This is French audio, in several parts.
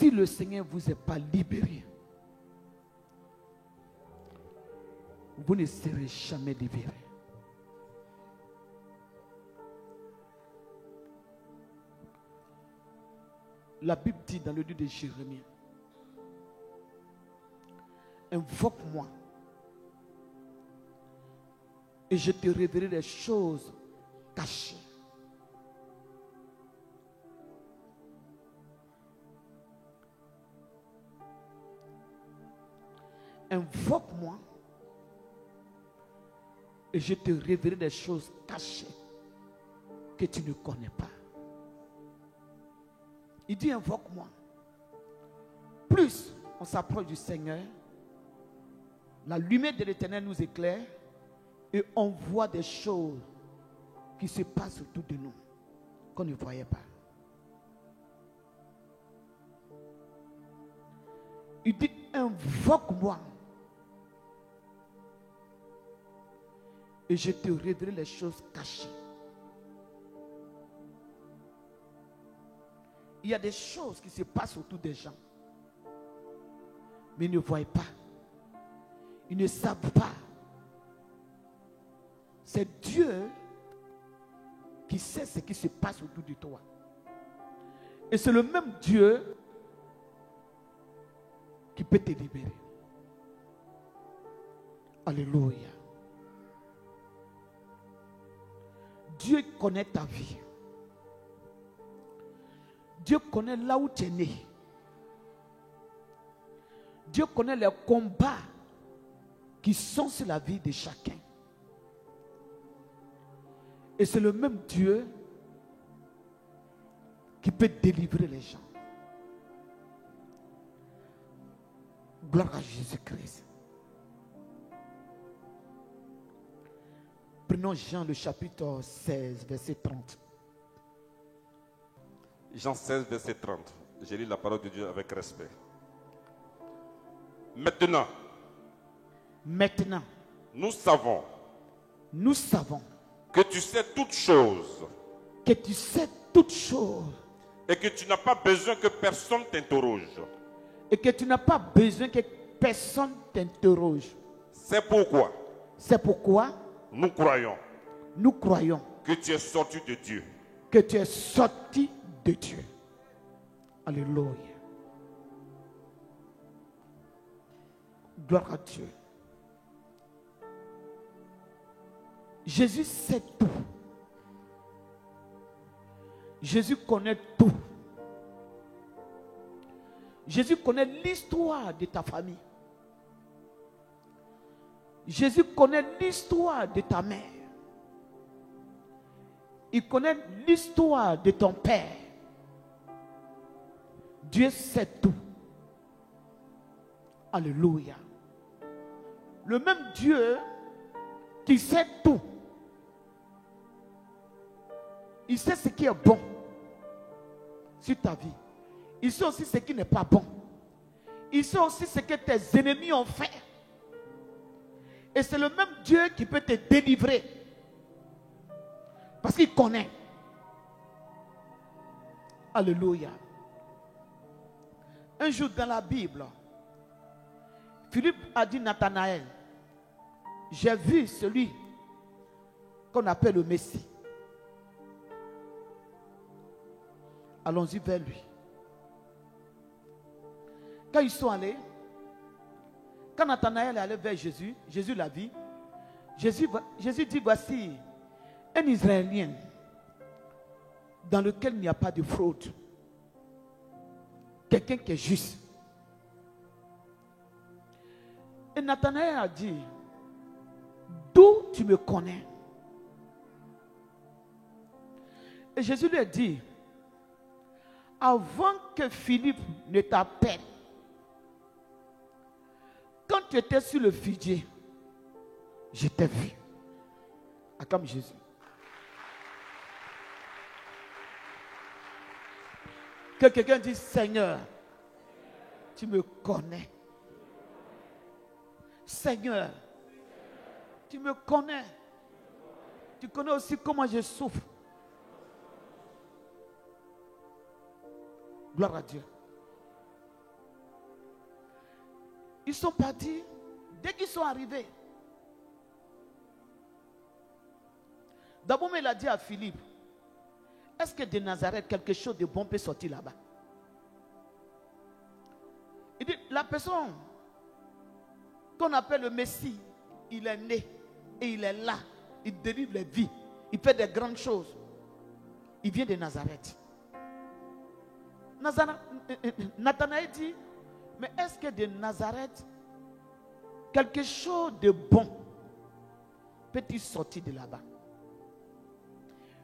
si le Seigneur ne vous est pas libéré, vous ne serez jamais libéré. La Bible dit dans le livre de Jérémie, invoque-moi et je te révélerai des choses cachées. Invoque-moi et je te révélerai des choses cachées que tu ne connais pas. Il dit invoque-moi. Plus on s'approche du Seigneur, la lumière de l'Éternel nous éclaire et on voit des choses qui se passent autour de nous qu'on ne voyait pas. Il dit invoque-moi et je te révélerai les choses cachées. Il y a des choses qui se passent autour des gens, mais ils ne voient pas. Ils ne savent pas. C'est Dieu qui sait ce qui se passe autour de toi. Et c'est le même Dieu qui peut te libérer. Alléluia. Dieu connaît ta vie. Dieu connaît là où tu es né. Dieu connaît les combats qui sont sur la vie de chacun. Et c'est le même Dieu qui peut délivrer les gens. Gloire à Jésus-Christ. Prenons Jean le chapitre 16, verset 30. Jean 16, verset 30. Je lis la parole de Dieu avec respect. Maintenant, nous savons que tu sais toutes choses. Que tu sais toutes choses. Et que tu n'as pas besoin que personne t'interroge. Et que tu n'as pas besoin que personne t'interroge. C'est pourquoi nous croyons que tu es sorti de Dieu. Que tu es sorti de Dieu. Alléluia. Gloire à Dieu. Jésus sait tout. Jésus connaît tout. Jésus connaît l'histoire de ta famille. Jésus connaît l'histoire de ta mère. Il connaît l'histoire de ton père. Dieu sait tout. Alléluia. Le même Dieu qui sait tout. Il sait ce qui est bon sur ta vie. Il sait aussi ce qui n'est pas bon. Il sait aussi ce que tes ennemis ont fait. Et c'est le même Dieu qui peut te délivrer. Parce qu'il connaît. Alléluia. Un jour dans la Bible, Philippe a dit à Nathanaël, j'ai vu celui qu'on appelle le Messie. Allons-y vers lui. Quand ils sont allés, quand Nathanaël est allé vers Jésus, Jésus l'a vu. Jésus dit, voici un Israélien dans lequel il n'y a pas de fraude. Quelqu'un qui est juste. Et Nathanaël a dit, d'où tu me connais? Et Jésus lui a dit, avant que Philippe ne t'appelle, quand tu étais sur le figuier, je t'ai vu. Acclame Jésus. Que quelqu'un dise, Seigneur, tu me connais. Seigneur, tu me connais. Tu connais aussi comment je souffre. Gloire à Dieu. Ils sont partis. Dès qu'ils sont arrivés, d'abord, il a dit à Philippe, est-ce que de Nazareth, quelque chose de bon peut sortir là-bas? Il dit, la personne qu'on appelle le Messie, il est né et il est là. Il délivre les vies. Il fait des grandes choses. Il vient de Nazareth. Nathanaël dit, mais est-ce que de Nazareth, quelque chose de bon peut-il sortir de là-bas?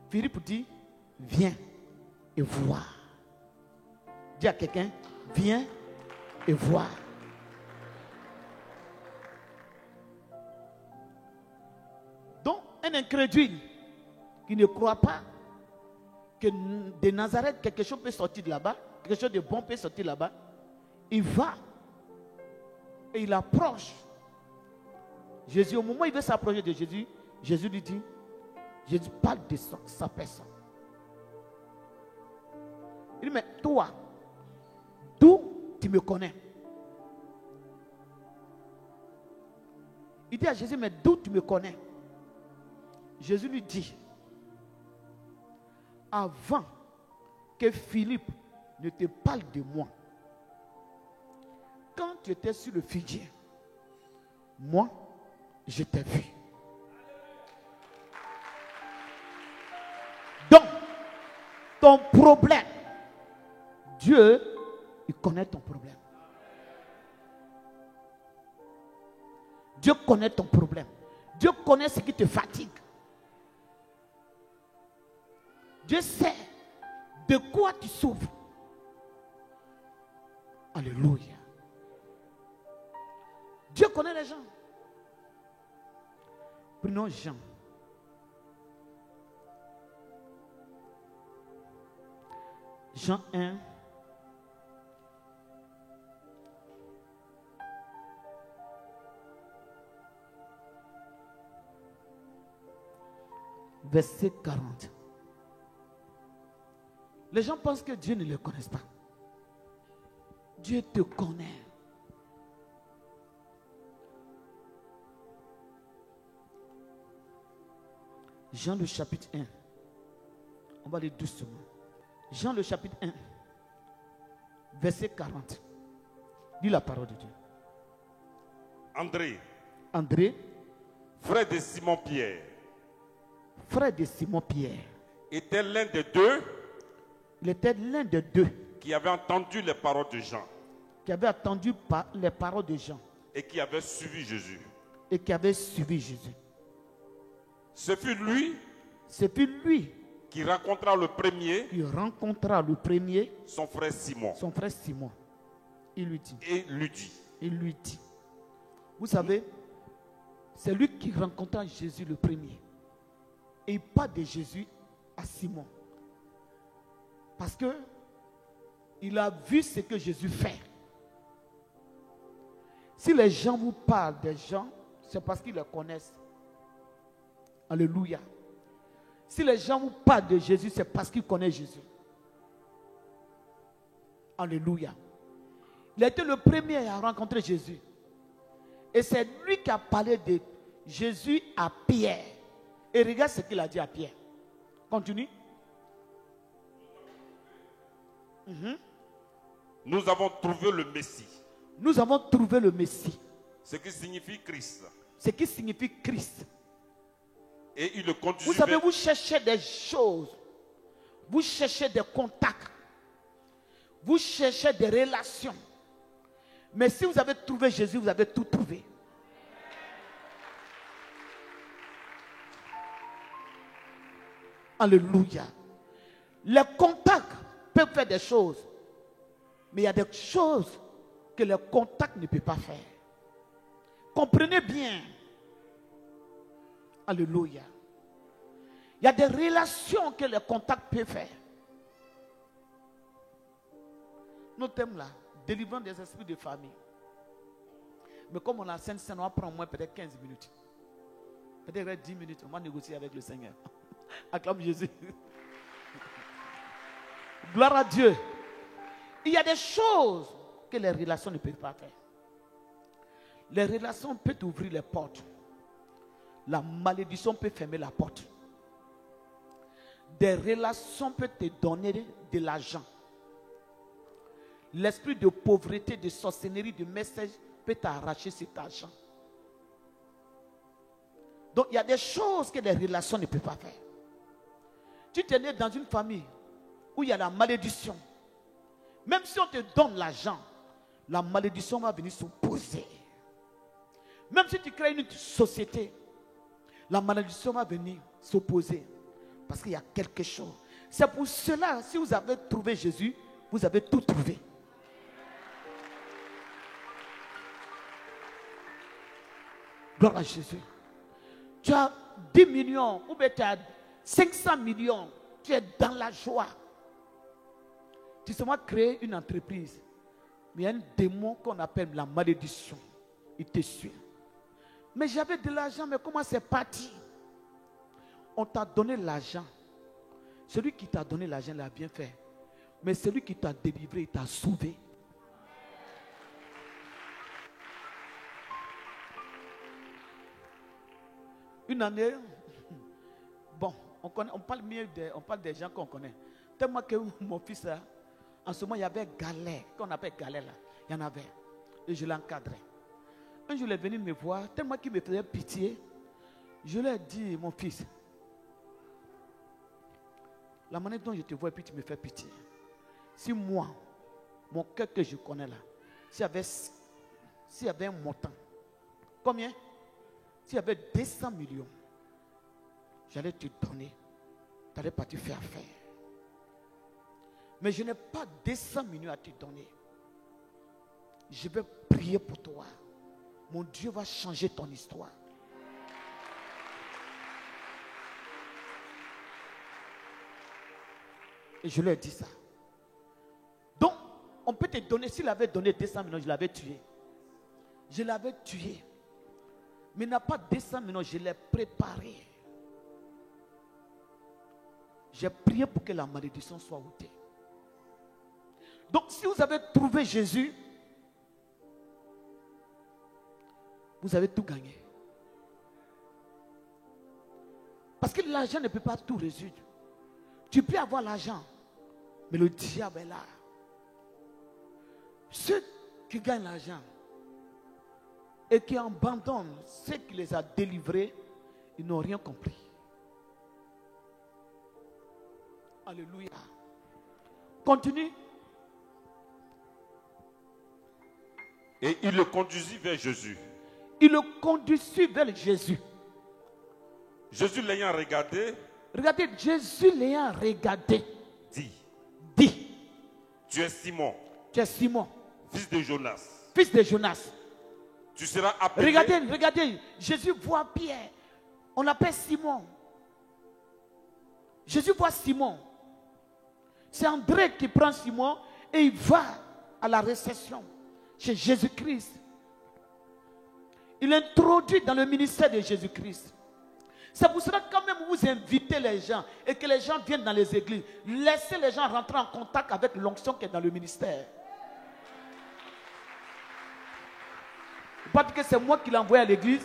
Philippe dit, viens et vois. Dis à quelqu'un, viens et vois. Donc, un incrédule qui ne croit pas que de Nazareth, quelque chose peut sortir de là-bas, quelque chose de bon peut sortir là-bas, il va et il approche Jésus. Au moment où il veut s'approcher de Jésus, Jésus lui dit, Jésus parle de sa personne. Il dit, mais toi, d'où tu me connais? Il dit à Jésus, mais d'où tu me connais? Jésus lui dit, avant que Philippe ne te parle de moi, quand tu étais sur le figuier, moi, je t'ai vu. Donc, ton problème, Dieu, il connaît ton problème. Dieu connaît ton problème. Dieu connaît ce qui te fatigue. Dieu sait de quoi tu souffres. Alléluia. Dieu connaît les gens. Prenons Jean. Jean 1. Verset 40. Les gens pensent que Dieu ne le connaît pas. Dieu te connaît. Jean le chapitre 1. On va aller doucement. Jean le chapitre 1. Verset 40. Lis la parole de Dieu. André. Frère de Simon-Pierre. Frère de Simon-Pierre. Était l'un des deux. Il était l'un des deux. Qui avait entendu les paroles de Jean. Qui avait entendu les paroles de Jean. Et qui avait suivi Jésus. Et qui avait suivi Jésus. Ce fut lui. Qui rencontra le premier. Son frère Simon. Il lui dit. Vous savez, c'est lui qui rencontra Jésus le premier. Et il parle de Jésus à Simon. Parce que il a vu ce que Jésus fait. Si les gens vous parlent des gens, c'est parce qu'ils les connaissent. Alléluia. Si les gens vous parlent de Jésus, c'est parce qu'ils connaissent Jésus. Alléluia. Il a été le premier à rencontrer Jésus. Et c'est lui qui a parlé de Jésus à Pierre. Et regarde ce qu'il a dit à Pierre. Continue. Nous avons trouvé le Messie. Ce qui signifie Christ. Et il le conduisait. Vous savez, vous cherchez des choses. Vous cherchez des contacts. Vous cherchez des relations. Mais si vous avez trouvé Jésus, vous avez tout trouvé. Alléluia. Les contacts peuvent faire des choses. Mais il y a des choses que les contacts ne peuvent pas faire. Comprenez bien. Alléluia. Il y a des relations que les contacts peuvent faire. Notre thème là, délivrant des esprits de famille. Mais comme on a Sainte, on va prendre au moins peut-être 15 minutes. Peut-être 10 minutes, on va négocier avec le Seigneur. Acclame Jésus. Gloire à Dieu. Il y a des choses que les relations ne peuvent pas faire. Les relations peuvent t'ouvrir les portes. La malédiction peut fermer la porte. Des relations peuvent te donner de l'argent. L'esprit de pauvreté, de sorcellerie, de message peut t'arracher cet argent. Donc il y a des choses que les relations ne peuvent pas faire. Tu t'es né dans une famille où il y a la malédiction. Même si on te donne l'argent, la malédiction va venir s'opposer. Même si tu crées une société, la malédiction va venir s'opposer. Parce qu'il y a quelque chose. C'est pour cela, si vous avez trouvé Jésus, vous avez tout trouvé. Gloire à Jésus. Tu as 10 millions, ou bien tu as 500 millions, tu es dans la joie. Tu sais, moi, créer une entreprise, mais il y a un démon qu'on appelle la malédiction. Il te suit. Mais j'avais de l'argent, mais comment c'est parti? On t'a donné l'argent. Celui qui t'a donné l'argent l'a bien fait. Mais celui qui t'a délivré, il t'a sauvé. Une année, bon, on parle mieux on parle des gens qu'on connaît. Tellement que mon fils, là, en ce moment, il y avait Galet, qu'on appelle Galet là. Il y en avait. Et je l'encadrais. Un jour, il est venu me voir, tellement qu'il me faisait pitié. Je lui ai dit, mon fils, la manière dont je te vois et puis tu me fais pitié. Si moi, mon cœur que je connais là, s'il y avait un montant, combien? S'il y avait 200 millions, j'allais te donner. Tu allais pas te faire faire. Mais je n'ai pas 200 millions à te donner. Je vais prier pour toi. Mon Dieu va changer ton histoire. Et je lui ai dit ça. Donc, on peut te donner, s'il avait donné 200 millions, je l'avais tué. Je l'avais tué. Mais il n'a pas 200 millions, je l'ai préparé. J'ai prié pour que la malédiction soit ôtée. Donc, si vous avez trouvé Jésus, vous avez tout gagné. Parce que l'argent ne peut pas tout résoudre. Tu peux avoir l'argent, mais le diable est là. Ceux qui gagnent l'argent et qui abandonnent ceux qui les a délivrés, ils n'ont rien compris. Alléluia. Continue. Et il le conduisit vers Jésus. Il le conduisit vers Jésus. Jésus l'ayant regardé. Regardez, Jésus l'ayant regardé. Dit. Tu es Simon. Tu es Simon. Fils de Jonas. Fils de Jonas. Tu seras appelé. Regardez, Jésus voit Pierre. On l'appelle Simon. Jésus voit Simon. C'est André qui prend Simon et il va à la réception chez Jésus-Christ. Il introduit dans le ministère de Jésus-Christ. C'est pour cela que quand même vous invitez les gens et que les gens viennent dans les églises, laissez les gens rentrer en contact avec l'onction qui est dans le ministère. Pas que c'est moi qui l'ai envoyé à l'église,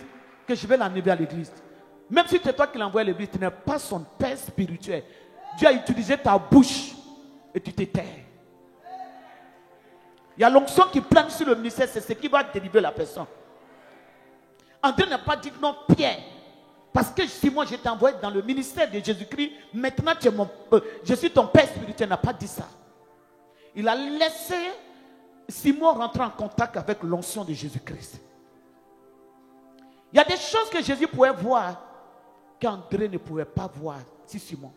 que je vais l'enlever à l'église. Même si c'est toi qui l'as envoyé à l'église, tu n'es pas son père spirituel. Dieu a utilisé ta bouche et tu te tais. Il y a l'onction qui plane sur le ministère, c'est ce qui va délivrer la personne. André n'a pas dit non, Pierre. Parce que Simon, je t'ai envoyé dans le ministère de Jésus-Christ. Maintenant, je suis ton père spirituel. Il n'a pas dit ça. Il a laissé Simon rentrer en contact avec l'onction de Jésus-Christ. Il y a des choses que Jésus pouvait voir qu'André ne pouvait pas voir. Si Simon.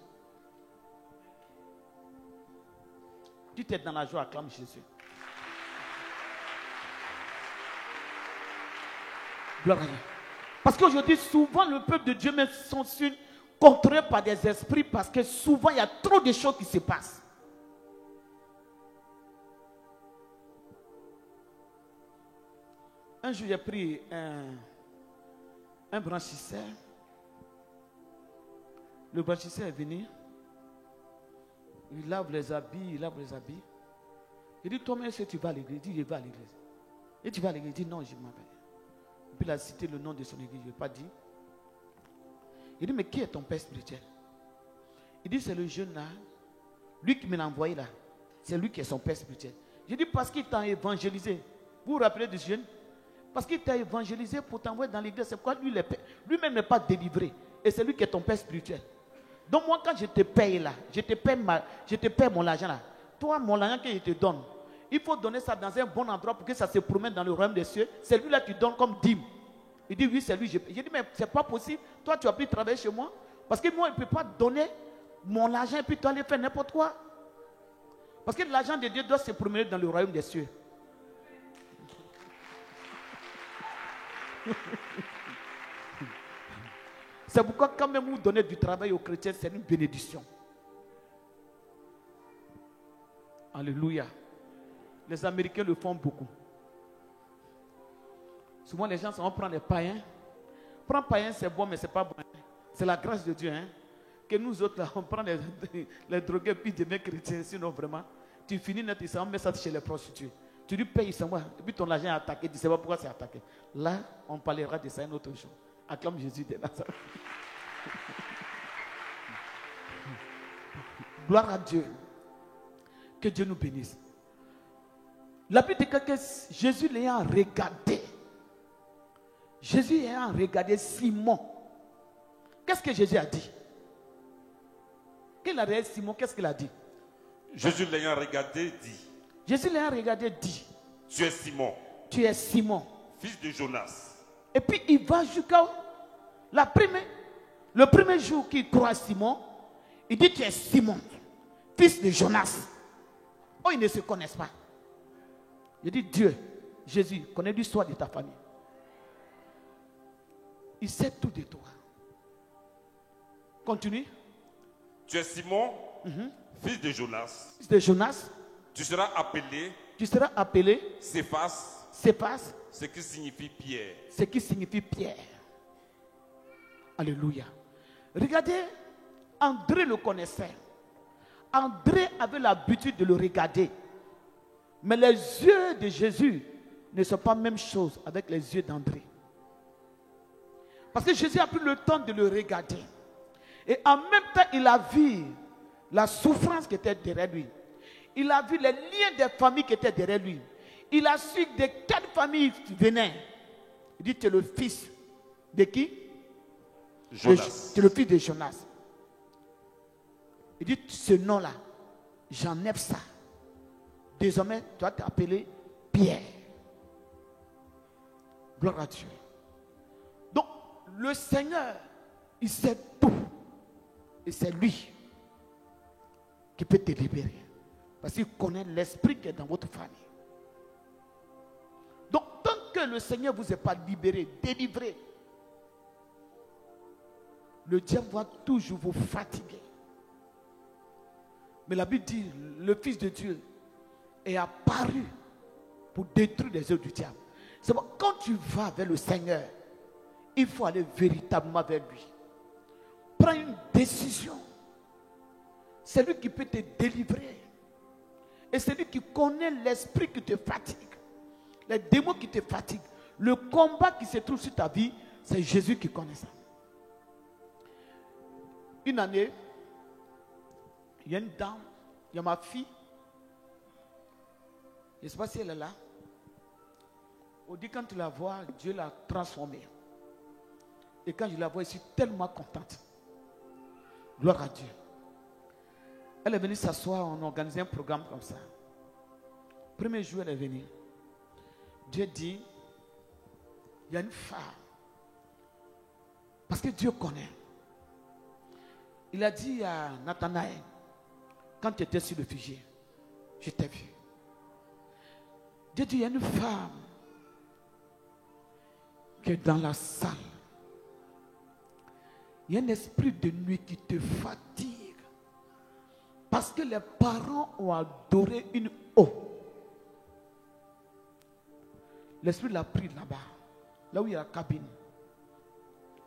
Tu es dans la joie, acclame Jésus. Gloire à Dieu. Parce qu'aujourd'hui, souvent, le peuple de Dieu même sont contrôlés par des esprits parce que souvent, il y a trop de choses qui se passent. Un jour, j'ai pris un branchisseur. Le branchisseur est venu. Il lave les habits, Il dit, toi-même, est-ce que tu vas à l'église? Il dit, je vais à l'église. Et tu vas à l'église? Il dit, non, je m'en vais. Puis il a cité le nom de son église, je n'ai pas dit. Il dit, mais qui est ton père spirituel? Il dit, c'est le jeune là. Lui qui me l'a envoyé là. C'est lui qui est son père spirituel. J'ai dit, parce qu'il t'a évangélisé. Vous vous rappelez de ce jeune? Parce qu'il t'a évangélisé pour t'envoyer dans l'église. C'est quoi lui-même n'est pas délivré. Et c'est lui qui est ton père spirituel. Donc moi, quand je te paye là, je te paye mon argent là. Toi, mon argent que je te donne, il faut donner ça dans un bon endroit pour que ça se promène dans le royaume des cieux. C'est lui là qui donne comme dîme. Il dit, oui, c'est lui. J'ai dit, mais c'est pas possible. Toi, tu as pu travailler chez moi. Parce que moi, il ne peut pas donner mon argent et puis toi, aller faire n'importe quoi. Parce que l'argent de Dieu doit se promener dans le royaume des cieux. C'est pourquoi quand même vous donnez du travail aux chrétiens, c'est une bénédiction. Alléluia. Les Américains le font beaucoup. Souvent les gens vont prendre les païens. Prendre païen c'est bon mais c'est pas bon. C'est la grâce de Dieu. Hein? Que nous autres là, on prend les drogués puis des mecs chrétiens. Sinon vraiment, tu finis net, on met ça chez les prostituées. Tu lui payes ça, et puis ton argent est attaqué. Tu ne sais pas pourquoi c'est attaqué. Là, on parlera de ça un autre jour. Acclame Jésus de Nazareth. Gloire à Dieu. Que Dieu nous bénisse. La Bible dit que Jésus l'ayant regardé. Jésus ayant regardé Simon. Qu'est-ce que Jésus a dit? Qu'il a regardé Simon, qu'est-ce qu'il a dit? Jésus l'ayant regardé dit. Jésus l'ayant regardé dit. Tu es Simon. Tu es Simon. Fils de Jonas. Et puis il va jusqu'à le premier jour qu'il croit à Simon, il dit tu es Simon, fils de Jonas. Oh, ils ne se connaissent pas. Il dit Dieu, Jésus, connaît l'histoire de ta famille. Il sait tout de toi. Continue. Tu es Simon, fils de Jonas. Fils de Jonas. Tu seras appelé. Céphas. Céphas. Ce qui signifie Pierre. Ce qui signifie Pierre. Alléluia. Regardez, André le connaissait. André avait l'habitude de le regarder. Mais les yeux de Jésus ne sont pas la même chose avec les yeux d'André. Parce que Jésus a pris le temps de le regarder. Et en même temps, il a vu la souffrance qui était derrière lui. Il a vu les liens des familles qui étaient derrière lui. Il a su de quelle famille il venait. Il dit, tu es le fils de qui? Jonas. Tu es le fils de Jonas. Il dit, ce nom-là, j'enlève ça. Désormais, tu vas t'appeler Pierre. Gloire à Dieu. Donc, le Seigneur, il sait tout. Et c'est lui qui peut te libérer. Parce qu'il connaît l'esprit qui est dans votre famille. Donc, tant que le Seigneur ne vous ait pas libéré, délivré, le diable va toujours vous fatiguer. Mais la Bible dit, le Fils de Dieu est apparu pour détruire les œuvres du diable. C'est pourquoi quand tu vas vers le Seigneur, il faut aller véritablement vers lui. Prends une décision. C'est lui qui peut te délivrer. Et c'est lui qui connaît l'esprit qui te fatigue. Les démons qui te fatiguent. Le combat qui se trouve sur ta vie, c'est Jésus qui connaît ça. Une année, il y a une dame, il y a ma fille. Je ne sais pas si elle est là. On dit quand tu la vois, Dieu l'a transformée. Et quand je la vois, je suis tellement contente. Gloire à Dieu. Elle est venue s'asseoir, on a organisé un programme comme ça. Premier jour, elle est venue. Dieu dit, il y a une femme. Parce que Dieu connaît. Il a dit à Nathanaël, quand tu étais sur le figuier, je t'ai vu. Dieu dit, il y a une femme qui est dans la salle. Il y a un esprit de nuit qui te fatigue. Parce que les parents ont adoré une eau. L'esprit l'a pris là-bas, là où il y a la cabine.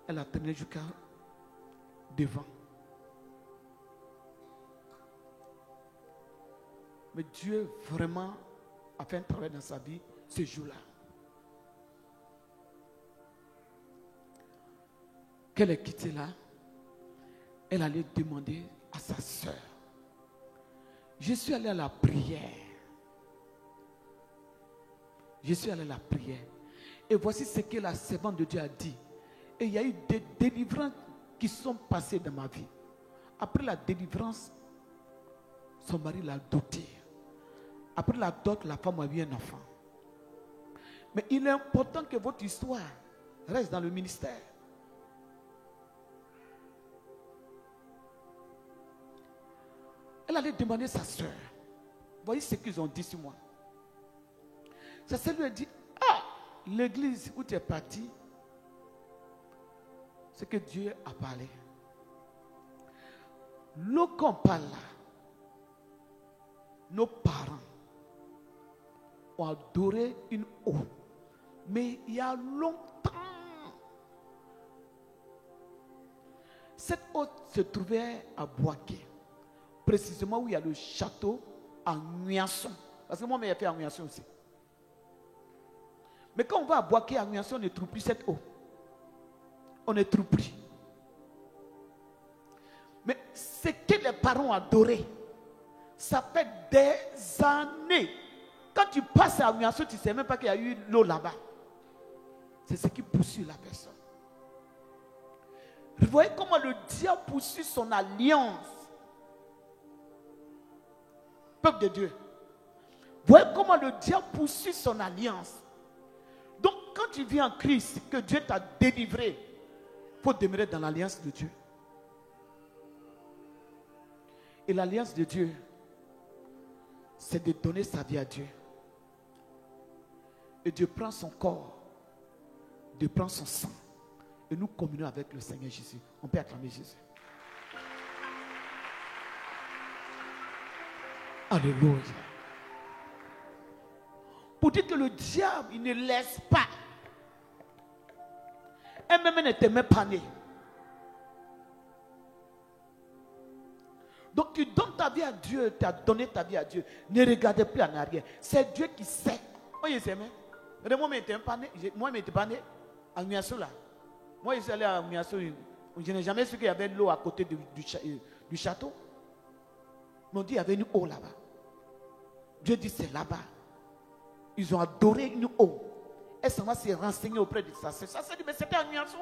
Elle a traîné jusqu'à devant. Mais Dieu vraiment a fait un travail dans sa vie ce jour-là. qu'elle ait quitté là, elle allait demander à sa sœur. Je suis allée à la prière. Je suis allée à la prière. Et voici ce que la servante de Dieu a dit. Et il y a eu des délivrances qui sont passées dans ma vie. Après la délivrance, son mari l'a dotée. Après la dot, la femme a eu un enfant. Mais il est important que votre histoire reste dans le ministère. Elle allait demander à sa soeur. Voyez ce qu'ils ont dit sur moi. Sa soeur lui a dit, ah, l'église où tu es parti, c'est que Dieu a parlé. L'eau qu'on parle là, nos parents ont adoré une eau. Mais il y a longtemps, cette eau se trouvait à Boaké. Précisément où il y a le château à Nguyanson. Parce que moi, j'ai fait à Nguyanson aussi. Mais quand on va à Boaké, à Nguyanson, on ne trouve plus cette eau. On ne trouve plus. Mais ce que les parents ont adoré, ça fait des années. Quand tu passes à Nguyanson, tu ne sais même pas qu'il y a eu l'eau là-bas. C'est ce qui poursuit la personne. Vous voyez comment le diable poursuit son alliance. Peuple de Dieu. Vous voyez comment le diable poursuit son alliance. Donc quand tu vis en Christ, que Dieu t'a délivré, il faut demeurer dans l'alliance de Dieu. Et l'alliance de Dieu, c'est de donner sa vie à Dieu. Et Dieu prend son corps, Dieu prend son sang. Et nous communons avec le Seigneur Jésus. On peut acclamer Jésus. Alléluia. Pour dire que le diable, il ne laisse pas. Et même ne te met pas né. Donc tu donnes ta vie à Dieu, tu as donné ta vie à Dieu. Ne regardez plus en arrière. C'est Dieu qui sait. Moi, je sais, mais moi, je n'étais pas né. Moi, je n'étais pas né à Nguyanson là. Moi, je suis allé à Nguyanson. Je n'ai jamais su qu'il y avait de l'eau à côté du château. Mais on dit qu'il y avait une eau là-bas. Dieu dit c'est là-bas. Ils ont adoré une eau. Et ça va se renseigner auprès de ça. Ça s'est dit, mais c'était à Nguyanson.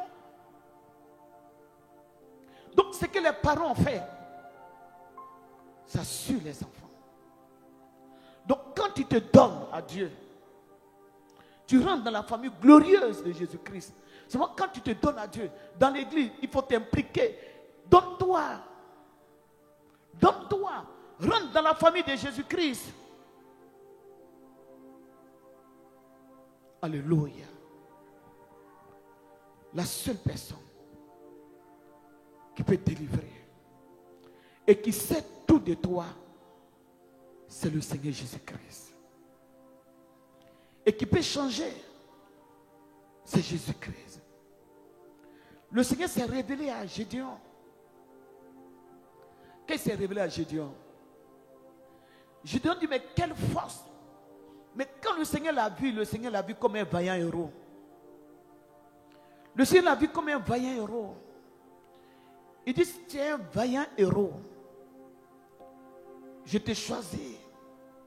Donc, ce que les parents ont fait, ça suit les enfants. Donc, quand tu te donnes à Dieu, tu rentres dans la famille glorieuse de Jésus-Christ. Seulement quand tu te donnes à Dieu, dans l'église, il faut t'impliquer. Donne-toi. Donne-toi. Rentre dans la famille de Jésus-Christ. Alléluia. La seule personne qui peut te délivrer et qui sait tout de toi, c'est le Seigneur Jésus-Christ. Et qui peut changer, c'est Jésus-Christ. Le Seigneur s'est révélé à Gédéon. Qu'est-ce qu'il s'est révélé à Gédéon? Gédéon dit, mais quelle force! Mais quand le Seigneur l'a vu comme un vaillant héros. Le Seigneur l'a vu comme un vaillant héros. Il dit, tu es un vaillant héros. Je t'ai choisi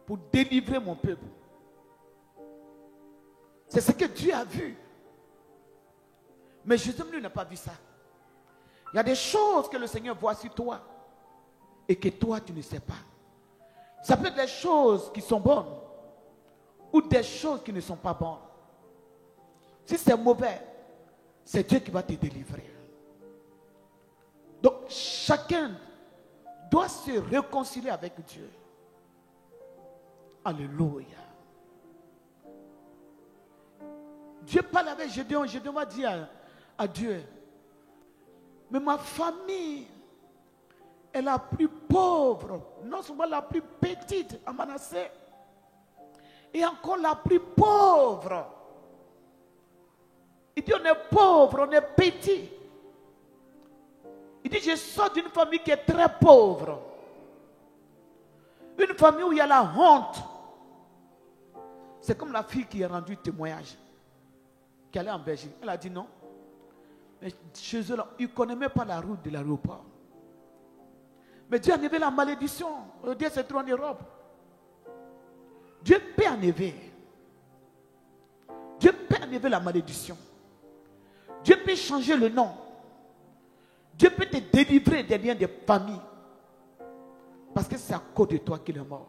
pour délivrer mon peuple. C'est ce que Dieu a vu. Mais Jésus lui n'a pas vu ça. Il y a des choses que le Seigneur voit sur toi et que toi tu ne sais pas. Ça peut être des choses qui sont bonnes ou des choses qui ne sont pas bonnes. Si c'est mauvais, c'est Dieu qui va te délivrer. Donc chacun doit se réconcilier avec Dieu. Alléluia. Dieu parle avec Gédéon. Gédéon va dire à Dieu, mais ma famille est la plus pauvre, non seulement la plus petite à Manassé, et encore la plus pauvre. Il dit on est pauvre, on est petit. Il dit je sors d'une famille qui est très pauvre. Une famille où il y a la honte. C'est comme la fille qui a rendu témoignage, qui allait en Belgique. Elle a dit non. Mais chez eux, là, ils ne connaissent même pas la route de l'aéroport. Mais Dieu a enlevé la malédiction. Dieu s'est trouvé en Europe. Dieu peut enlever. Dieu peut enlever la malédiction. Dieu peut changer le nom. Dieu peut te délivrer des liens de famille. Parce que c'est à cause de toi qu'il est mort.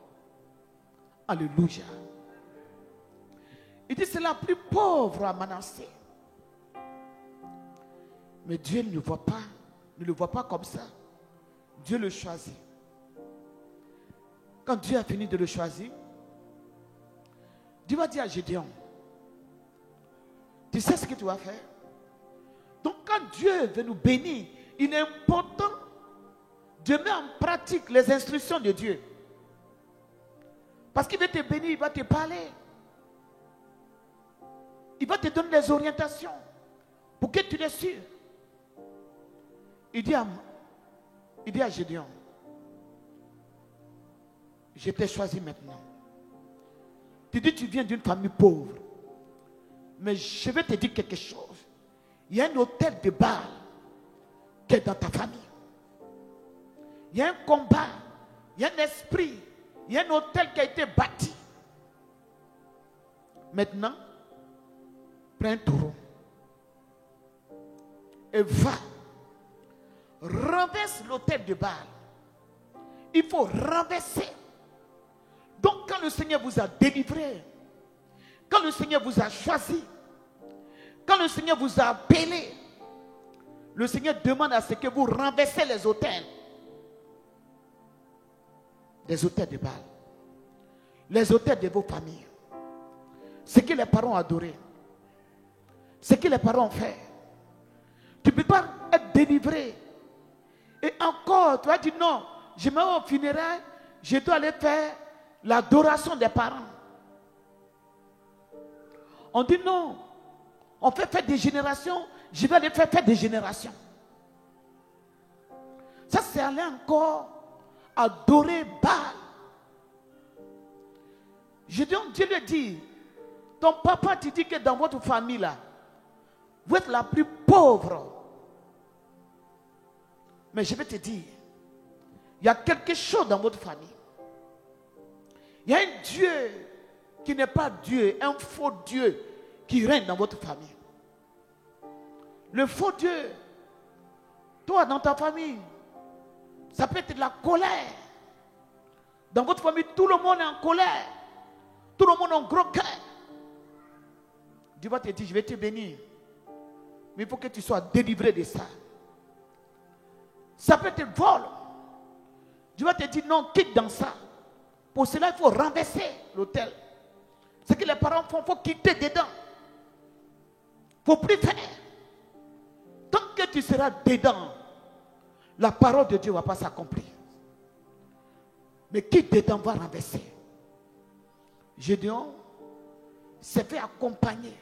Alléluia. Il dit c'est la plus pauvre à Manassé. Mais Dieu ne le voit pas comme ça. Dieu le choisit. Quand Dieu a fini de le choisir, Dieu va dire à Gédéon, tu sais ce que tu vas faire? Donc quand Dieu veut nous bénir, il est important de mettre en pratique les instructions de Dieu. Parce qu'il veut te bénir, il va te parler. Il va te donner des orientations pour que tu les suives. Il dit à Gédéon, je t'ai choisi maintenant. Tu dis tu viens d'une famille pauvre. Mais je vais te dire quelque chose. Il y a un hôtel de Baal qui est dans ta famille. Il y a un combat, il y a un esprit, il y a un hôtel qui a été bâti. Maintenant, prends un taureau et va. Renverse l'hôtel de Baal. Il faut renverser. Donc quand le Seigneur vous a délivré, quand le Seigneur vous a choisi, quand le Seigneur vous a appelé, le Seigneur demande à ce que vous renversez les autels. Les autels de Baal. Les autels de vos familles. Ce que les parents ont adoré. Ce que les parents ont fait. Tu ne peux pas être délivré. Et encore, tu vas dire non, je vais au funérail, je dois aller faire l'adoration des parents. On dit non, on fait faire des générations, je vais aller faire des générations. Ça, c'est aller encore adorer Baal. Dieu lui dit, ton papa te dit que dans votre famille là, vous êtes la plus pauvre. Mais je vais te dire, il y a quelque chose dans votre famille. Il y a un Dieu qui n'est pas Dieu, un faux Dieu qui règne dans votre famille. Le faux Dieu, toi dans ta famille, ça peut être de la colère. Dans votre famille, tout le monde est en colère. Tout le monde a un gros cœur. Dieu va te dire, je vais te bénir. Mais il faut que tu sois délivré de ça. Ça peut être vol. Dieu va te dire, non, quitte dans ça. Pour cela, il faut renverser l'autel. Ce que les parents font, il faut quitter dedans. Il ne faut plus faire. Tant que tu seras dedans, la parole de Dieu ne va pas s'accomplir. Mais quitte dedans va renverser. Gédéon s'est fait accompagner.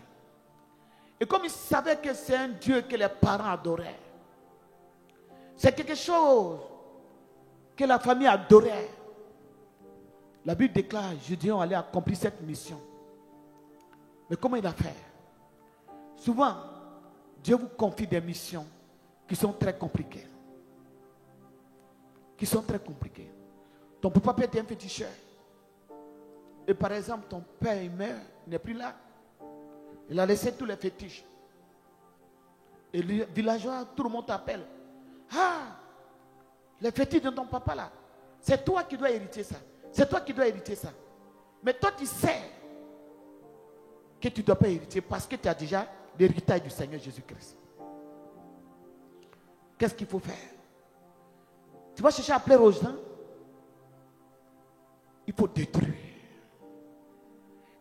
Et comme il savait que c'est un Dieu que les parents adoraient, c'est quelque chose que la famille adorait. La Bible déclare, Gédéon allait accomplir cette mission. Mais comment il a fait? Souvent, Dieu vous confie des missions qui sont très compliquées. Qui sont très compliquées. Ton papa peut être un féticheur. Et par exemple, ton père il meurt, il n'est plus là. Il a laissé tous les fétiches. Et les villageois, tout le monde t'appelle. Ah, les fétiches de ton papa là, c'est toi qui dois hériter ça. C'est toi qui dois hériter ça. Mais toi tu sais que tu ne dois pas hériter parce que tu as déjà l'héritage du Seigneur Jésus-Christ. Qu'est-ce qu'il faut faire? Tu vas chercher à plaire aux gens. Il faut détruire.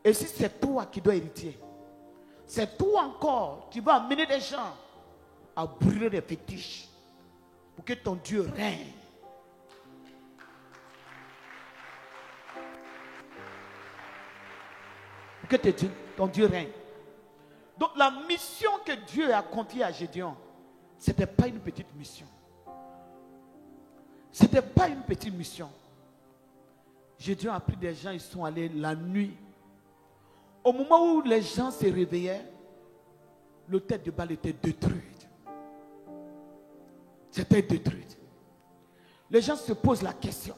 Et si c'est toi qui dois hériter, c'est toi encore qui vas amener des gens à brûler les fétiches pour que ton Dieu règne. Pour que ton Dieu règne. Donc la mission que Dieu a confiée à Gédéon, ce n'était pas une petite mission. Ce n'était pas une petite mission. Gédéon a pris des gens, ils sont allés la nuit. Au moment où les gens se réveillaient, l'autel de Baal était détruit. C'était détruit. Les gens se posent la question.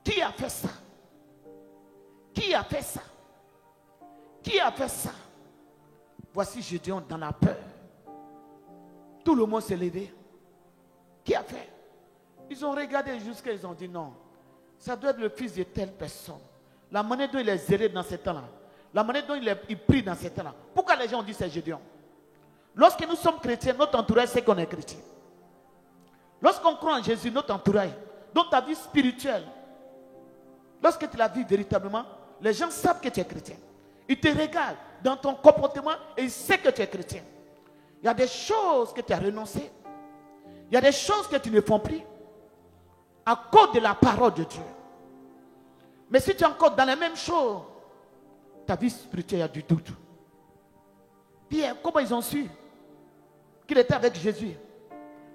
Qui a fait ça? Qui a fait ça? Qui a fait ça? Voici Gédéon dans la peur. Tout le monde s'est levé. Qui a fait? Ils ont regardé jusqu'à ils ont dit non. Ça doit être le fils de telle personne. La manière dont il est zélé dans ces temps-là. La manière dont il prie dans ces temps-là. Pourquoi les gens ont dit c'est Gédéon? Lorsque nous sommes chrétiens, notre entourage sait qu'on est chrétien. Lorsqu'on croit en Jésus, notre entourage, dans ta vie spirituelle, lorsque tu la vis véritablement, les gens savent que tu es chrétien. Ils te regardent dans ton comportement et ils savent que tu es chrétien. Il y a des choses que tu as renoncées. Il y a des choses que tu ne fais plus à cause de la parole de Dieu. Mais si tu es encore dans les mêmes choses, ta vie spirituelle a du doute. Pierre, comment ils ont su qu'il était avec Jésus?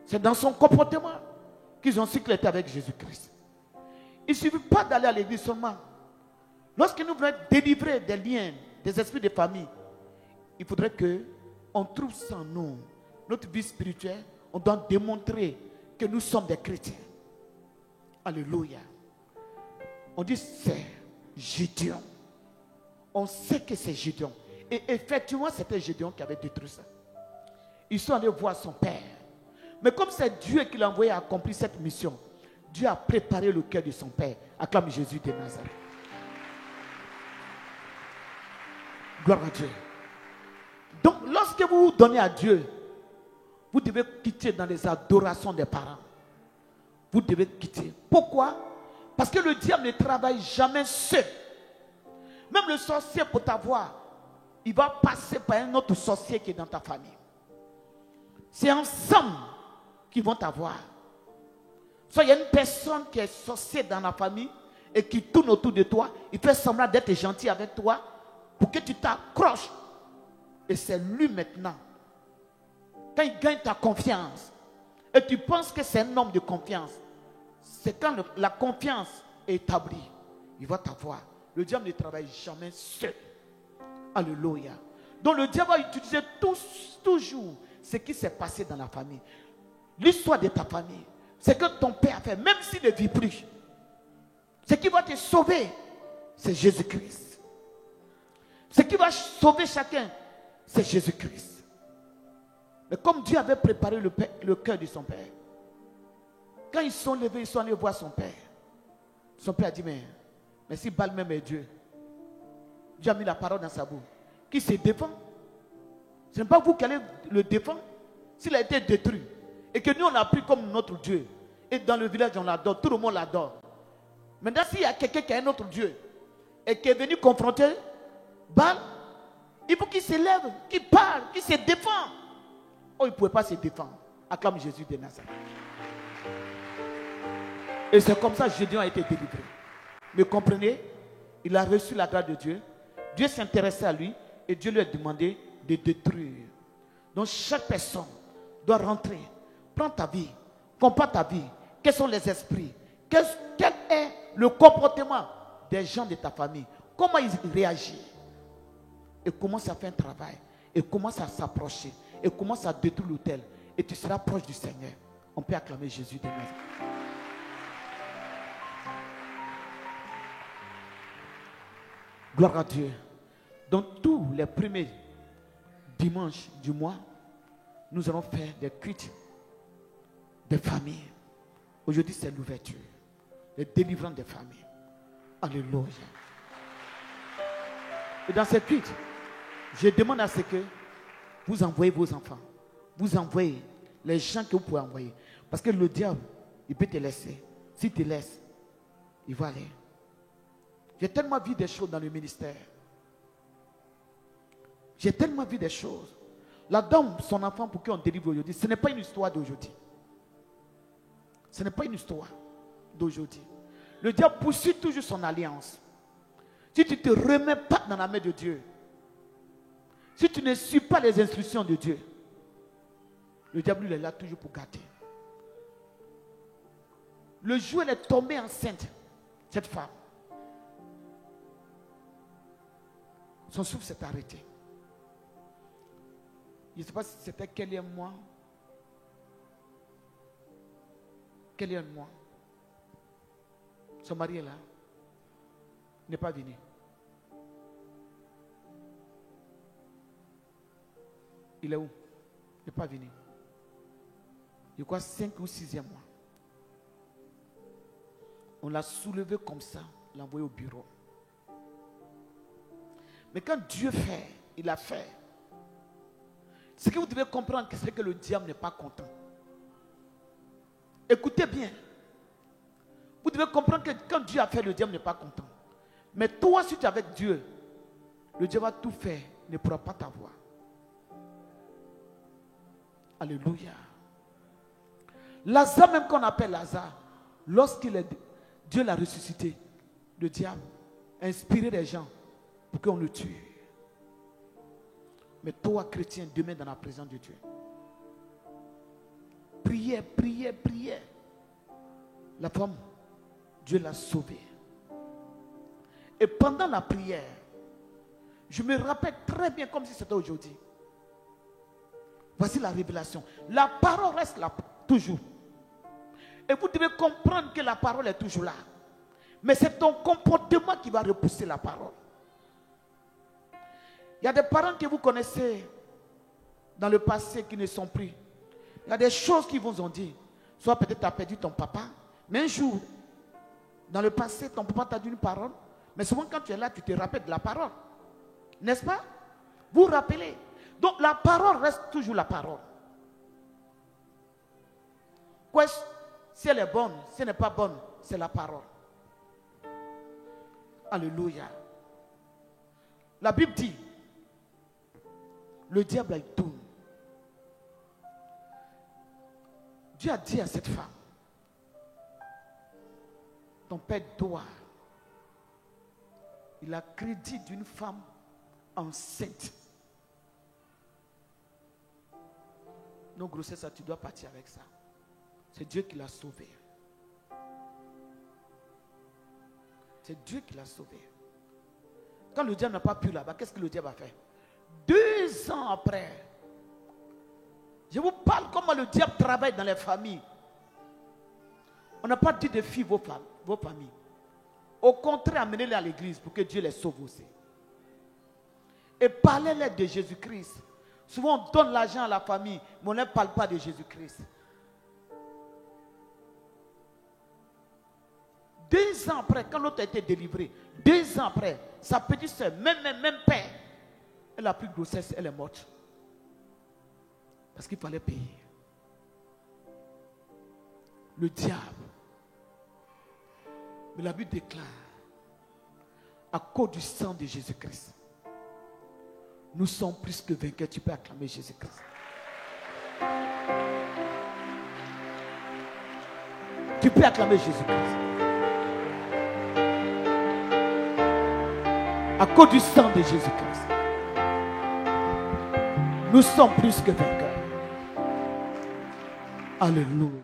C'est dans son comportement qu'ils ont su qu'il était avec Jésus-Christ. Il ne suffit pas d'aller à l'église seulement. Lorsque nous voulons être délivrés des liens, des esprits de famille, il faudrait qu'on trouve ça en nous. Notre vie spirituelle, on doit démontrer que nous sommes des chrétiens. Alléluia. On dit c'est Gédéon. On sait que c'est Gédéon. Et effectivement, c'était Gédéon qui avait détruit ça. Ils sont allés voir son père. Mais comme c'est Dieu qui l'a envoyé à accomplir cette mission, Dieu a préparé le cœur de son père. Acclame Jésus de Nazareth. Gloire à Dieu. Donc, lorsque vous vous donnez à Dieu, vous devez quitter dans les adorations des parents. Vous devez quitter. Pourquoi? Parce que le diable ne travaille jamais seul. Même le sorcier pour t'avoir, il va passer par un autre sorcier qui est dans ta famille. C'est ensemble qu'ils vont t'avoir. Soit il y a une personne qui est sorcière dans la famille et qui tourne autour de toi, il fait semblant d'être gentil avec toi pour que tu t'accroches. Et c'est lui maintenant. Quand il gagne ta confiance et tu penses que c'est un homme de confiance, c'est quand la confiance est établie, il va t'avoir. Le diable ne travaille jamais seul. Alléluia. Donc le diable va utiliser toujours ce qui s'est passé dans la famille. L'histoire de ta famille. C'est que ton père a fait, même s'il ne vit plus. Ce qui va te sauver, c'est Jésus-Christ. Ce qui va sauver chacun, c'est Jésus-Christ. Mais comme Dieu avait préparé le cœur de son père, quand ils sont levés, ils sont allés voir son père. Son père a dit, mais si Baal même est Dieu, Dieu a mis la parole dans sa bouche. Qui se défend? Ce n'est pas vous qui allez le défendre. S'il a été détruit et que nous on l'a pris comme notre Dieu, et dans le village on l'adore, tout le monde l'adore. Maintenant s'il y a quelqu'un qui a un autre Dieu et qui est venu confronter Baal, il faut qu'il se lève, qu'il parle, qu'il se défend. Oh, il ne pouvait pas se défendre. Acclame Jésus de Nazareth. Et c'est comme ça que Gédéon a été délivré. Mais comprenez, il a reçu la grâce de Dieu. Dieu s'intéressait à lui et Dieu lui a demandé de détruire. Donc chaque personne doit rentrer. Prends ta vie, compare ta vie. Quels sont les esprits? Quel est le comportement des gens de ta famille? Comment ils réagissent? Et commence à faire un travail. Et commence à s'approcher. Et commence à détruire l'autel. Et tu seras proche du Seigneur. On peut acclamer Jésus de Nazareth. Gloire à Dieu. Donc tous les premiers dimanches du mois, nous allons faire des cultes des familles. Aujourd'hui, c'est l'ouverture. Les délivrances des familles. Alléluia. Et dans ces cultes, je demande à ce que vous envoyez vos enfants. Vous envoyez les gens que vous pouvez envoyer. Parce que le diable, il peut te laisser. S'il te laisse, il va aller. J'ai tellement vu des choses dans le ministère. J'ai tellement vu des choses. La dame, son enfant, pour qui on délivre aujourd'hui, ce n'est pas une histoire d'aujourd'hui. Ce n'est pas une histoire d'aujourd'hui. Le diable poursuit toujours son alliance. Si tu ne te remets pas dans la main de Dieu, si tu ne suis pas les instructions de Dieu, le diable, il est là toujours pour gâter. Le jour où elle est tombée enceinte, cette femme, son souffle s'est arrêté. Je ne sais pas si c'était quel mois. Quel est un mois? Son mari est là. Il n'est pas venu. Il est où? Il n'est pas venu. Je crois 5 ou 6e mois. On l'a soulevé comme ça, l'a envoyé au bureau. Mais quand Dieu fait, il a fait. Ce que vous devez comprendre, c'est que le diable n'est pas content. Écoutez bien. Vous devez comprendre que quand Dieu a fait, le diable n'est pas content. Mais toi, si tu es avec Dieu, le diable va tout faire, il ne pourra pas t'avoir. Alléluia. Lazare, même qu'on appelle Lazare, Dieu l'a ressuscité, le diable a inspiré les gens pour qu'on le tue. Mais toi, chrétien, demeure dans la présence de Dieu. Priez, priez, priez. La femme, Dieu l'a sauvée. Et pendant la prière, je me rappelle très bien comme si c'était aujourd'hui. Voici la révélation. La parole reste là toujours. Et vous devez comprendre que la parole est toujours là. Mais c'est ton comportement qui va repousser la parole. Il y a des parents que vous connaissez dans le passé qui ne sont plus. Il y a des choses qui vous ont dit. Soit peut-être tu as perdu ton papa. Mais un jour, dans le passé, ton papa t'a dit une parole. Mais souvent quand tu es là, tu te rappelles de la parole. N'est-ce pas? Vous vous rappelez. Donc la parole reste toujours la parole. Quoi, si elle est bonne, si elle n'est pas bonne, c'est la parole. Alléluia. La Bible dit, le diable il tourne. Dieu a dit à cette femme, ton père doit. Il a crédit d'une femme enceinte. Nos grossesses, tu dois partir avec ça. C'est Dieu qui l'a sauvé. C'est Dieu qui l'a sauvé. Quand le diable n'a pas pu là-bas, qu'est-ce que le diable a fait? 2 ans après, je vous parle comment le diable travaille dans les familles. On n'a pas dit de fuir vos familles. Au contraire, amenez-les à l'église pour que Dieu les sauve aussi. Et parlez-les de Jésus-Christ. Souvent, on donne l'argent à la famille, mais on ne parle pas de Jésus-Christ. 2 ans après, quand l'autre a été délivré, 2 ans après, sa petite soeur, même père, elle a pris grossesse, elle est morte. Parce qu'il fallait payer. Le diable. Mais la Bible déclare, à cause du sang de Jésus-Christ, nous sommes plus que vainqueurs. Tu peux acclamer Jésus-Christ. Tu peux acclamer Jésus-Christ. À cause du sang de Jésus-Christ, nous sommes plus que vainqueurs. Alléluia.